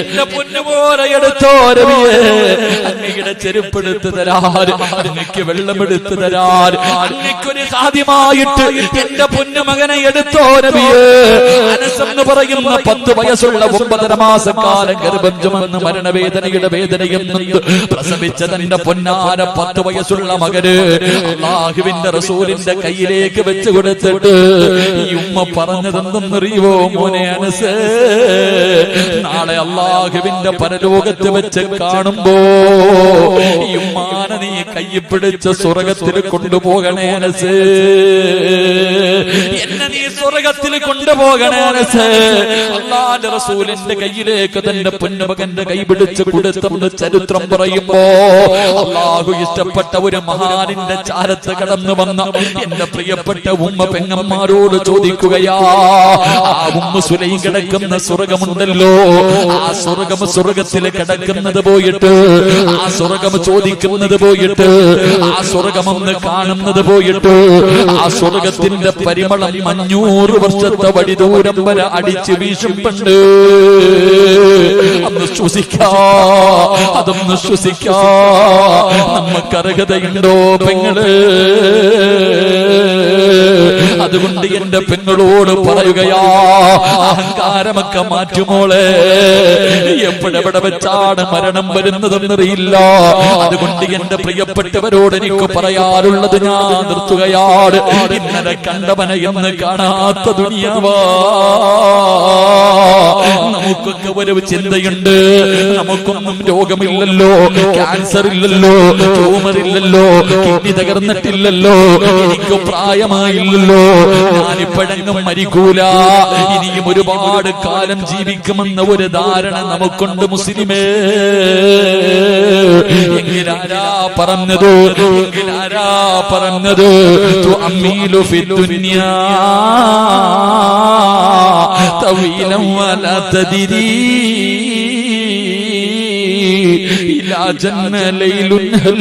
എന്റെ എന്റെ പൊന്നുപോലെ എടുത്തോ നബിയേ, അങ്ങയുടെ ചെരുപ്പെടുത്ത് തരാൻ, അങ്ങക്ക് വെള്ളമെടുത്ത് തരാൻ, അങ്ങക്കൊരു സാധ്യമായിട്ട് എന്റെ പൊന്നുമകനെ എടുത്തോ നബിയേ. അനസ് എന്ന് പറയുന്ന 10 വയസ്സുള്ള 9.5 മാസക്കാലം ഗർഭം ചുമന്ന് മരണവേദനയുടെ വേദനയും പ്രസവിച്ച തന്റെ പൊന്നാര 10 വയസ്സുള്ള മകന് അല്ലാഹുവിന്റെ റസൂലിന്റെ കയ്യിലേക്ക് വെച്ച് കൊടുത്തിട്ട് ഈ ഉമ്മ പറഞ്ഞതെന്തെന്നറിയുവോ മോനെ അനസ്, നാളെ അല്ലാഹുവിന്റെ പരലോകത്ത് വെച്ച് കാണുമ്പോ ഈ ഉമ്മാനെ നീ കയ്യിൽ പിടിച്ച് സ്വർഗത്തിൽ കൊണ്ടുപോകണേ അനസ്, എന്നെ നീ സ്വർഗത്തിൽ കൊണ്ടുപോകണേ അനസ്. അല്ലാഹുവിന്റെ റസൂലിന്റെ കയ്യിലേക്ക് തന്റെ പൊന്നുമകന്റെ കൈ പിടിച്ച് കൊടുത്തെന്ന് ചരിത്രം പറയുമ്പോ അല്ലാഹു ഇഷ്ടപ്പെട്ട ഒരു മഹാനിന്റെ ചാരത്ത് കടന്നു വന്ന എന്റെ പ്രിയപ്പെട്ട ഉമ്മ പെങ്ങന്മാരോട് ചോദിക്കുകയാ, ആ ഉമ്മ സുലൈം കിടക്കുന്ന സ്വർഗമുണ്ടല്ലോ, ആ സ്വർഗത്തിൽ കിടക്കുന്നത് പോയിട്ട്, ആ സ്വർഗം ചോദിക്കുന്നത് പോയിട്ട്, ആ സ്വർഗമെന്ന് കാണുന്നത് പോയിട്ട്, ആ സ്വർഗത്തിന്റെ പരിമളം 500 വർഷത്തെ വടിദൂരം വരെ അടിച്ചു വീശുമ്പണ്ട്. അന്ന് ശ്വസിക്കാ, അതൊന്ന് ശ്വസിക്കാ നമുക്ക് അർഹതയുണ്ടോ പെങ്ങള്? അതുകൊണ്ട് എന്റെ പെങ്ങളോട് പറയുകയാ, അഹങ്കാരമൊക്കെ മാറ്റുമോളെ, എപ്പോഴെവിടെ വെച്ചാണ് മരണം വരുന്നതെന്നറിയില്ല. അതുകൊണ്ട് എന്റെ പ്രിയപ്പെട്ടവരോട് എനിക്ക് പറയാറുള്ളത് ഞാൻ നിർത്തുകയാണ്. ഇന്നലെ കണ്ടവനെ എന്ന് കാണാത്ത ദുനിയാവാ. നമുക്കൊക്കെ ഒരു ചിന്തയുണ്ട്, നമുക്കൊന്നും രോഗമില്ലല്ലോ, ക്യാൻസർ ഇല്ലല്ലോ, ട്യൂമർ ഇല്ലല്ലോ, കിഡ്നി തകർന്നിട്ടില്ലല്ലോ, എനിക്ക് പ്രായമായില്ലല്ലോ, ഞാനിപ്പോഴെങ്ങും മരിക്കൂല, ഇനിയും ഒരുപാട് കാലം ജീവിക്കുമെന്ന ഒരു ധാരണ നമുക്കുണ്ട് മുസ്ലിമേ. എങ്കിലാരാ പറഞ്ഞത്, എങ്കിലാരാ പറഞ്ഞത് തുഅമ്മീലു ഫിദ്ദുനിയാ തവീലൻ വലാ തദ്രീ إلى جنة ليل هل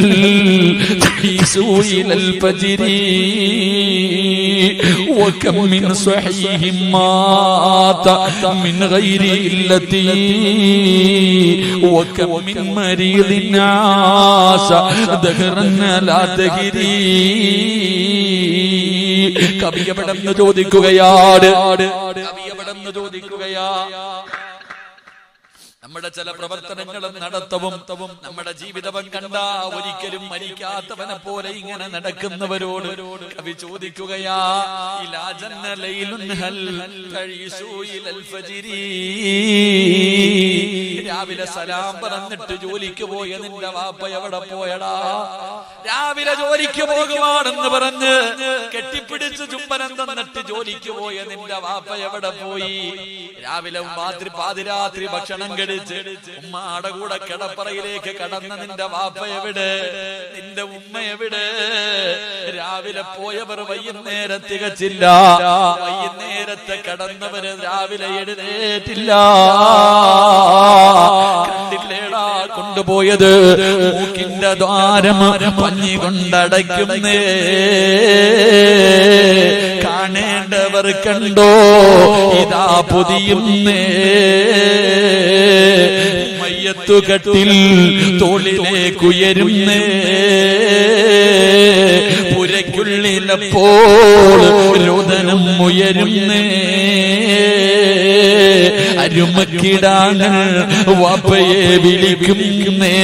تحيسوا إلى الفجر وكم من صحيح مات من غير علة وكم من مريض عاش دهرا لا تهري. കവി എവിടെന്ന് ചോദിക്കുകയാണ്, കവി എവിടെന്ന് ചോദിക്കുകയാ. നമ്മുടെ ചില പ്രവർത്തനങ്ങളും നടത്തവും നമ്മുടെ ജീവിതവും കണ്ടാ ഒരിക്കലും മരിക്കാത്തവനെ പോലെ ഇങ്ങനെ നടക്കുന്നവരോട് കവി ചോദിക്കുകയാ, ഇലാ ജന്ന ലൈലുൻ ഹൽ തഈസു ഇലൽ ഫജ്രി. രാവിലെ സലാം പറഞ്ഞിട്ട് ജോലിക്ക് പോയ നിന്റെ വാപ്പ എവിടെ പോയടാ? രാവിലെ ജോലിക്ക് പോകുവാണെന്ന് പറഞ്ഞ് കെട്ടിപ്പിടിച്ച് ചുംബനം തന്നിട്ട് ജോലിക്ക് പോയ നിന്റെ വാപ്പ എവിടെ പോയി? രാവിലെ പാതിരാത്രി ഭക്ഷണം കഴിച്ച് ഉമ്മയുടെ കൂടെ കിടപ്പറയിലേക്ക് കടന്ന നിന്റെ വാപ്പ എവിടെ? നിന്റെ ഉമ്മ എവിടെ? രാവിലെ പോയവർ വൈകുന്നേരം തികച്ചില്ല, വൈകുന്നേരത്തെ കടന്നവര് രാവിലെ എഴുന്നേറ്റില്ല. കണ്ടില്ലേടാ കൊണ്ടുപോയത് മൂക്കിന്റെ ദ്വാരം പഞ്ഞി കൊണ്ടടയ്ക്കുന്നേ. കാണേണ്ടവർ കണ്ടോ ഇതാ പൊതിയുന്നേ. മയ്യത്തുകട്ടിൽ തോളിലേക്കുയരുന്നേ. പുരയ്ക്കുള്ളിലപ്പോൾ രോദനം ഉയരുന്നേ. അരുമക്കിടാങ്ങൾ വാപ്പയെ വിളിക്കുന്നേ.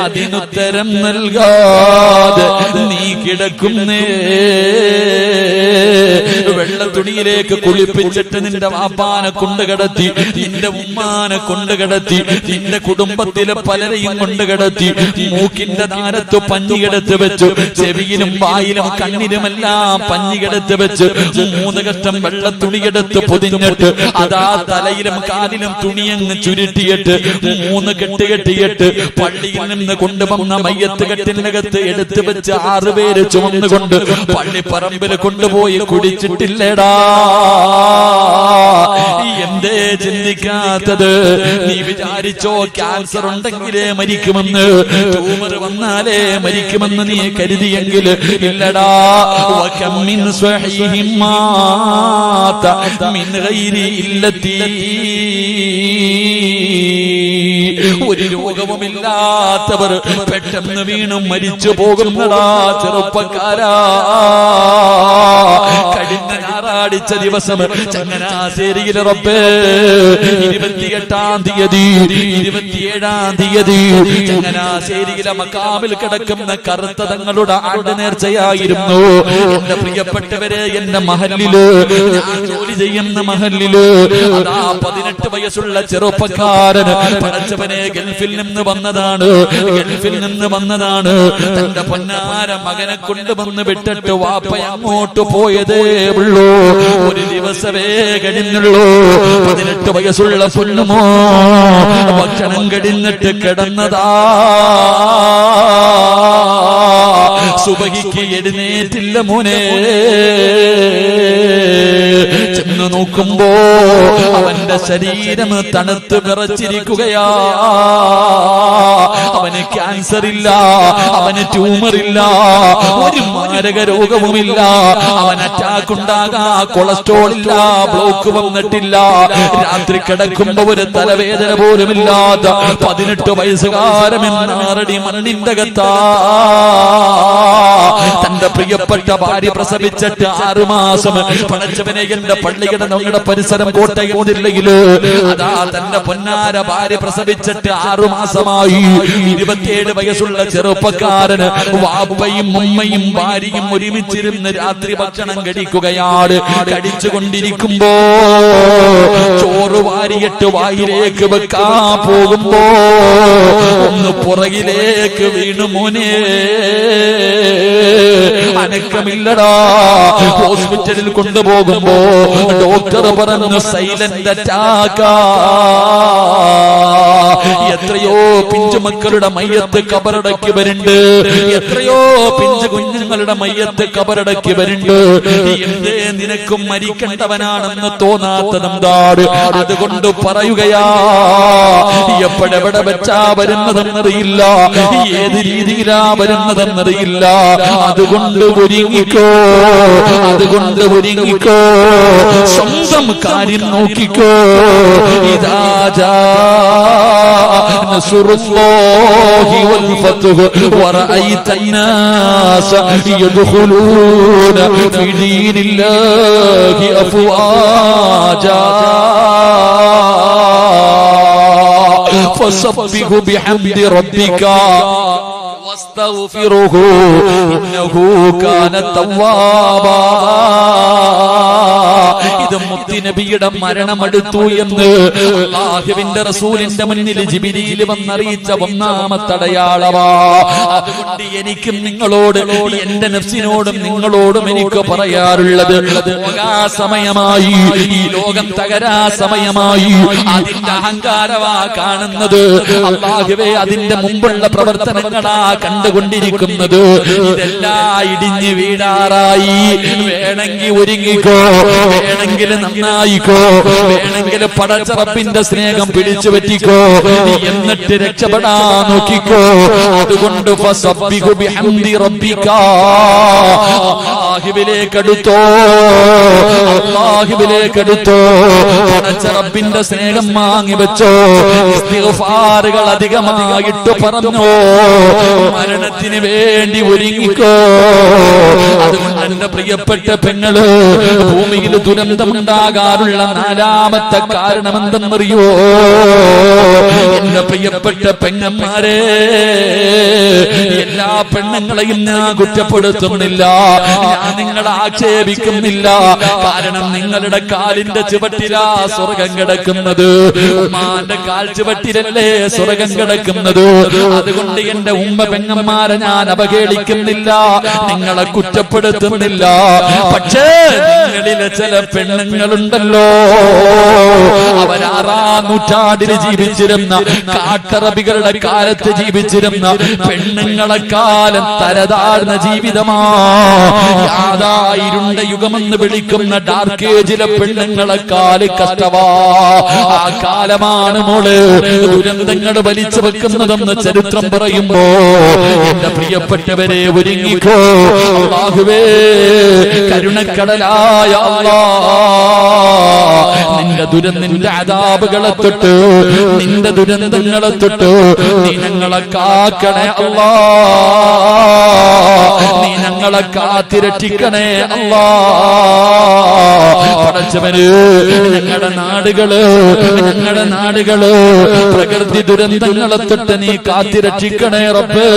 അതിനുത്തരം നൽകാതെ നീ കിടക്കുന്നേ. വെള്ള തുണിയിലേക്ക് കുളിപ്പിച്ചിട്ട് നിന്റെ വാപ്പാനെ കൊണ്ടുകിടത്തി, നിന്റെ ഉമ്മാനെ കൊണ്ടുകിടത്തി, നിന്റെ കുടുംബത്തിലെ പലരെയും കൊണ്ടുകിടത്തി. മൂക്കിന്റെ താരത്ത് പഞ്ഞിയെടുത്ത് വെച്ചു, ചെവിയിലും വായിലും കണ്ണിലുമെല്ലാം പഞ്ഞിയെടുത്ത് വെച്ച് 3 കഷ്ടം വെള്ള തുണിയെടുത്ത് പൊതിഞ്ഞിട്ട് അതാ തലയിലും കാലിലും തുണിയങ്ങ് ചുരുട്ടിയിട്ട് 3 കെട്ട് കെട്ടിയിട്ട് പള്ളിയിൽ നിന്ന് കൊണ്ടുവന്ന മയ്യത്ത് കെട്ടിനകത്ത് എടുത്തു വെച്ച് 6 പേര് ചുമന്നുകൊണ്ട് പള്ളിപ്പറമ്പിൽ കൊണ്ടുപോയി കുടിച്ചിട്ട് ചെയ്തില്ലടാ. എന്തേ ചിന്തിക്കാത്തത്? നീ വിചാരിച്ചോ ക്യാൻസർ ഉണ്ടെങ്കിലേ മരിക്കുമെന്ന്, ട്യൂമർ വന്നാലേ മരിക്കുമെന്ന് നീ കരുതിയെങ്കിൽ ഇല്ലടാ. വകം മിൻ സ്വഹീഹിൻ മാത മിൻ ഗൈരി ഇല്ലത്തി, ഒരു രോഗവുമില്ലാത്തവർ പെട്ടെന്ന് വീണും മരിച്ചു പോകുന്നടാ ചെറുപ്പക്കാരാ. കഴിഞ്ഞ ഞായറാഴ്ച ദിവസം ചങ്ങനാശ്ശേരിയിലെ റബ്ബേ 28-ാം തീയതി 27-ാം തീയതി ചങ്ങനാശ്ശേരിയിലെ മക്കാമിൽ കിടക്കുന്ന കറുത്ത തങ്ങളുടെ ആണ്ട് നേർച്ചയായിരുന്നു. എന്റെ പ്രിയപ്പെട്ടവരെ, എന്റെ മഹല്ലില്, ഞാൻ ജോലി ചെയ്യുന്ന മഹല്ലില് അതാ 18 വയസ്സുള്ള ചെറുപ്പക്കാരൻ പടച്ചവനെ ഗൾഫിൽ നിന്ന് വന്നതാണ്, ഗൾഫിൽ നിന്ന് വന്നതാണ്. തന്റെ പൊന്നാര മകനെ കൊണ്ടുവന്ന് വിട്ടിട്ട് വാപ്പ അങ്ങോട്ട് പോയതേ ഉള്ളൂ. ഒരു ദിവസമേ കഴിഞ്ഞുള്ളൂ. 18 വയസ്സുള്ള പൊന്നുമോ ഭക്ഷണം കഴിഞ്ഞിട്ട് കിടന്നതാ. സുബഹിക്ക് എഴുന്നേറ്റില്ല മോനെ. ചെന്ന് നോക്കുമ്പോ അവന്റെ ശരീരം തണുത്ത് വിറച്ചിരിക്കുകയാ. അവന് ക്യാൻസർ ഇല്ല, അവന് ട്യൂമർ ഇല്ല, ഒരു മാരക രോഗവുമില്ല. അവൻ അറ്റാക്ക് ഉണ്ടാകാ, കൊളസ്ട്രോൾ ഇല്ല, ബ്ലോക്ക് വന്നിട്ടില്ല. രാത്രി കിടക്കുമ്പോ ഒരു തലവേദന പോലുമില്ലാത്ത 18 വയസ്സുകാരൻ എന്നാറടി മണ്ണിന്റെ അകത്താ. തന്റെ പ്രിയപ്പെട്ട ഭാര്യ പ്രസവിച്ചിട്ട് 6 മാസം. പടച്ചവനെ, എന്റെ പള്ളിയുടെ നമ്മുടെ പരിസരം കോട്ടയം ജില്ലയില് അതാ തന്റെ പൊന്നാര ഭാര്യ പ്രസവിച്ചിട്ട് 6 മാസമായി. 27 വയസ്സുള്ള ചെറുപ്പക്കാരന് വാപ്പയും ഉമ്മയും ഭാര്യയും ഒരുമിച്ചിരുന്ന് രാത്രി ഭക്ഷണം കഴിക്കുകയാണ്. കഴിച്ചുകൊണ്ടിരിക്കുമ്പോ ചോറ് വാരിയിട്ട് വായിലേക്ക് വെക്കാ പോകുമ്പോ ഒന്ന് പുറകിലേക്ക് വീണു മോനെ. അനക്കമില്ലടാ. ഹോസ്പിറ്റലിൽ കൊണ്ടുപോകുമ്പോ ഡോക്ടർ പറഞ്ഞു സൈലന്റ് അറ്റാക്കാ. എത്രയോ പിഞ്ചുമക്കളുടെ മയ്യത്ത് കബറടക്കി വരുന്നുണ്ട്, എത്രയോ പിഞ്ചു കുഞ്ഞുങ്ങളുടെ മയ്യത്ത് കബറടക്കി വരുന്നുണ്ട്. എന്തേ നിനക്കും മരിക്കേണ്ടവനാണെന്ന് തോന്നാത്തതെന്താണ്? അതുകൊണ്ട് പറയുകയാ, എപ്പോഴെവിടെ വെച്ചാ വരുന്നതെന്നറിയില്ല, ഏത് രീതിയിലാ വരുന്നതെന്നറിയില്ല. അതുകൊണ്ട് ഒരുങ്ങിക്കോ, അതുകൊണ്ട് ഒരുങ്ങിക്കോ, സ്വന്തം കാര്യം നോക്കിക്കോ. ഇദാ ജാ നസ്റുല്ലാഹി വൽ ഫത്ഹു വറഅയ്ത الناس يدخلون في دين الله أفواجا فسبح بحمد ربك واستغفره إنه كان توابا. ഇത് മുത്തുനബിയുടെ മരണമെടുത്തു എന്ന് അല്ലാഹുവിന്റെ റസൂലിന്റെ മുന്നിൽ ജിബ്രീൽ വന്നറിയിച്ച ഒന്നാമത്തെ അടയാളമാ. അതുകൊണ്ട് എനിക്കും നിങ്ങളോട്, എന്റെ നഫ്സിനോടും നിങ്ങളോടും എനിക്ക് പറയാറുള്ളത്, പോകാ സമയമായി, ഈ ലോകം തകരാ സമയമായി. അതിന്റെ അഹങ്കാരമാ കാണുന്നത്. അല്ലാഹുവേ, അതിന്റെ മുമ്പുള്ള പ്രവർത്തനങ്ങളാ കണ്ടുകൊണ്ടിരിക്കുന്നത്. ഇതെല്ലാം ഇടിഞ്ഞു വീഴാറായി. വേണമെങ്കിൽ ഒരുങ്ങിക്കോ, വേണമെങ്കിൽ നന്നായിക്കോ, വേണമെങ്കിൽ പടച്ചറപ്പിന്റെ സ്നേഹം പിടിച്ചു പറ്റിക്കോ, എന്നിട്ട് രക്ഷപ്പെടാൻ നോക്കിക്കോ. അതുകൊണ്ട് ഫസബ്ബിഹു ബിഹംദി റബ്ബിക, അല്ലാഹുവിലേക്കടുത്തോ, അല്ലാഹുവിലേക്കടുത്തോ. പടച്ചറപ്പിന്റെ സ്നേഹം വാങ്ങി വെച്ചോ. ഇസ്തിഗ്ഫാറുകൾ അധികമായിട്ട് പറഞ്ഞോ. മരണത്തിന് വേണ്ടി ഒരുങ്ങിക്കോ. അതുകൊണ്ട് എന്റെ പ്രിയപ്പെട്ട പെങ്ങള്, ഭൂമിയിൽ ദുരന്തമുണ്ടാകാറുള്ള 4ാമത്തെ കാരണം എന്തെന്നറിയോ? എന്റെ പ്രിയപ്പെട്ട പെങ്ങന്മാരെ, എല്ലാ പെണ്ണുങ്ങളെയും ഞാൻ കുറ്റപ്പെടുത്തുന്നില്ല, ഞാൻ നിങ്ങളെ ആക്ഷേപിക്കുന്നില്ല. കാരണം നിങ്ങളുടെ കാലിന്റെ ചുവട്ടിലാ സ്വർഗം കിടക്കുന്നത്, ഉമ്മാന്റെ കാൽ ചുവട്ടിലല്ലേ സ്വർഗം കിടക്കുന്നത്. അതുകൊണ്ട് എന്റെ ഉമ്മ പെങ്ങന്മാരെ ഞാൻ അവഹേളിക്കുന്നില്ല, നിങ്ങളെ കുറ്റപ്പെടുത്തുന്നില്ല. പക്ഷേ സ്ഥലങ്ങളിലെ ചില പെണ്ണുങ്ങളുണ്ടല്ലോ, അവർ 6-ാം നൂറ്റാണ്ടിൽ ജീവിച്ചിരുന്ന കാട്ടറബികളുടെ കാലത്ത് ജീവിച്ചിരുന്ന പെണ്ണുങ്ങളെക്കാലം തരതാഴ്ന്ന ജീവിതമാ. ഇരുണ്ട യുഗമെന്ന് വിളിക്കുന്ന ഡാർക്ക് ഏജിലെ പെണ്ണുങ്ങളെക്കാല് കഷ്ടവാ. ആ കാലമാണ് മോള് ദുരന്തങ്ങൾ വലിച്ചു വെക്കുന്നതെന്ന് ചരിത്രം പറയുമ്പോ എന്റെ പ്രിയപ്പെട്ടവരെ ഒരുങ്ങിക്കോ. അല്ലാഹുവേ, കരുണക്കടലായ അല്ലാഹ്, നിന്റെ അദാബുകളെ തൊട്ട്, നിന്റെ ദുരന്തങ്ങളെ തൊട്ട് നീ ഞങ്ങളെ കാക്കണേ അല്ലാഹ്, നീ ഞങ്ങളെ കാത്തിരക്ഷിക്കണേ അല്ലാഹ്. പടച്ചവന് ഞങ്ങളുടെ നാടുകള് പ്രകൃതി ദുരന്തങ്ങളെ തൊട്ട് നീ കാത്തിരക്ഷിക്കണേ റബ്ബേ.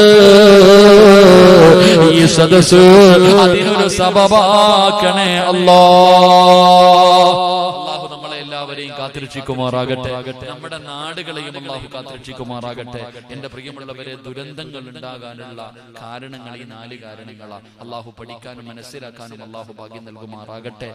ഈ സദസ്സ് അതിനൊരു സബബാക്കണേ അല്ലാഹ്. എല്ലാവരെയും കാത്തിരക്ഷിക്കുമാറാകട്ടെ, നമ്മുടെ നാടുകളെയും അല്ലാഹു കാത്തിരക്ഷിക്കുമാറാകട്ടെ. എന്റെ പ്രിയമുള്ളവരെ, ദുരന്തങ്ങൾ ഉണ്ടാകാനുള്ള കാരണങ്ങൾ ഈ 4 കാരണങ്ങളാണ്. അല്ലാഹു പഠിക്കാനും മനസ്സിലാക്കാനും അല്ലാഹു ഭാഗ്യം നൽകുമാറാകട്ടെ.